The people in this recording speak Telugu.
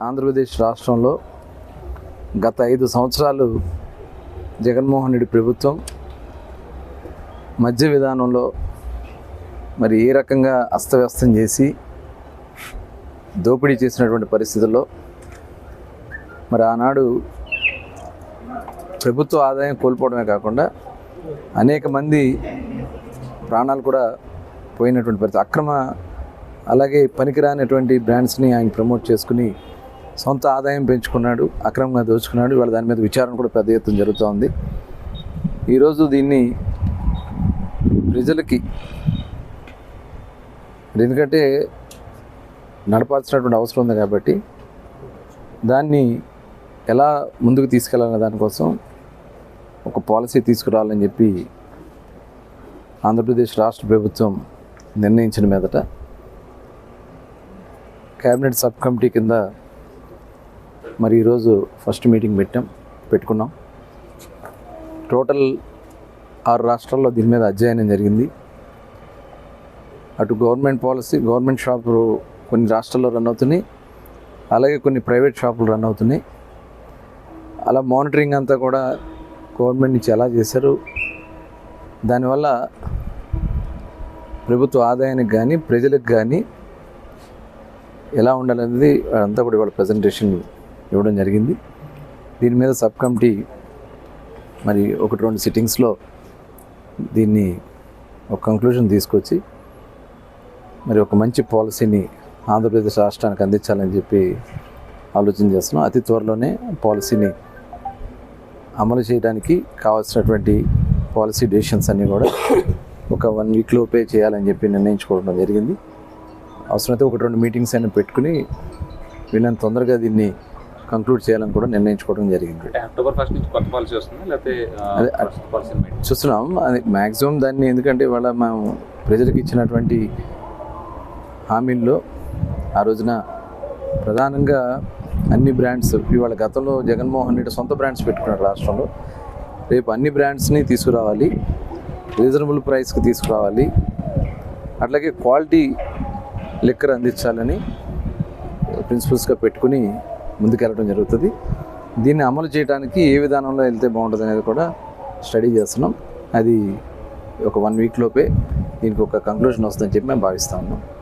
ఆంధ్రప్రదేశ్ రాష్ట్రంలో గత 5 సంవత్సరాలు జగన్మోహన్ రెడ్డి ప్రభుత్వం మద్య విధానంలో మరి ఏ రకంగా అస్తవ్యస్తం చేసి దోపిడీ చేసినటువంటి పరిస్థితుల్లో మరి ఆనాడు ప్రభుత్వ ఆదాయం కోల్పోవడమే కాకుండా అనేక మంది ప్రాణాలు కూడా పోయినటువంటి పరిస్థితి. అక్రమ అలాగే పనికిరానటువంటి బ్రాండ్స్ని ఆయన ప్రమోట్ చేసుకుని సొంత ఆదాయం పెంచుకున్నాడు, అక్రమంగా దోచుకున్నాడు. ఇవాళ దాని మీద విచారణ కూడా పెద్ద ఎత్తున జరుగుతూ ఉంది. ఈరోజు దీన్ని ప్రజలకి ఎందుకంటే నడపాల్సినటువంటి అవసరం ఉంది కాబట్టి దాన్ని ఎలా ముందుకు తీసుకెళ్లాలనే దానికోసం ఒక పాలసీ తీసుకురావాలని చెప్పి ఆంధ్రప్రదేశ్ రాష్ట్ర ప్రభుత్వం నిర్ణయించిన మీదట క్యాబినెట్ సబ్ కమిటీ కింద మరి ఈరోజు ఫస్ట్ మీటింగ్ పెట్టుకున్నాం. టోటల్ 6 రాష్ట్రాల్లో దీని మీద అధ్యయనం జరిగింది. అటు గవర్నమెంట్ పాలసీ, గవర్నమెంట్ షాపులు కొన్ని రాష్ట్రాల్లో రన్ అవుతున్నాయి, అలాగే కొన్ని ప్రైవేట్ షాపులు రన్ అవుతున్నాయి. అలా మానిటరింగ్ అంతా కూడా గవర్నమెంట్ నుంచి ఎలా చేశారు, దానివల్ల ప్రభుత్వ ఆదాయానికి కానీ ప్రజలకు కానీ ఎలా ఉండాలనేది అంతా కూడా ఇవాళ ప్రజెంటేషన్ ఇవ్వడం జరిగింది. దీని మీద సబ్ కమిటీ మరి 1-2 సిట్టింగ్స్లో దీన్ని ఒక కంక్లూజన్ తీసుకొచ్చి మరి ఒక మంచి పాలసీని ఆంధ్రప్రదేశ్ రాష్ట్రానికి అందించాలని చెప్పి ఆలోచన చేస్తున్నాం. అతి త్వరలోనే పాలసీని అమలు చేయడానికి కావాల్సినటువంటి పాలసీ డెసిషన్స్ అన్నీ కూడా ఒక 1 వీక్ లోపే చేయాలని చెప్పి నిర్ణయించుకోవడం జరిగింది. అవసరమైతే 1-2 మీటింగ్స్ అయినా పెట్టుకుని వీళ్ళని తొందరగా దీన్ని కంక్లూడ్ చేయాలని కూడా నిర్ణయించుకోవడం జరిగింది. అక్టోబర్ 1 నుంచి కొత్త పాలసీ వస్తుంది, లేకపోతే చూస్తున్నాం అది మ్యాక్సిమం దాన్ని. ఎందుకంటే ఇవాళ మేము ప్రజలకు ఇచ్చినటువంటి హామీల్లో ఆ రోజున ప్రధానంగా అన్ని బ్రాండ్స్, ఇవాళ గతంలో జగన్మోహన్ రెడ్డి సొంత బ్రాండ్స్ పెట్టుకున్నారు రాష్ట్రంలో. రేపు అన్ని బ్రాండ్స్ని తీసుకురావాలి, రీజనబుల్ ప్రైస్కి తీసుకురావాలి, అట్లాగే క్వాలిటీ లిక్కర్ అందించాలని ప్రిన్సిపల్స్గా పెట్టుకుని ముందుకెళ్ళడం జరుగుతుంది. దీన్ని అమలు చేయడానికి ఏ విధానంలో వెళ్తే బాగుంటుంది అనేది కూడా స్టడీ చేస్తున్నాం. అది ఒక 1 వీక్ లోపే దీనికి ఒక కంక్లూజన్ వస్తుందని చెప్పి మేము భావిస్తా ఉన్నాం.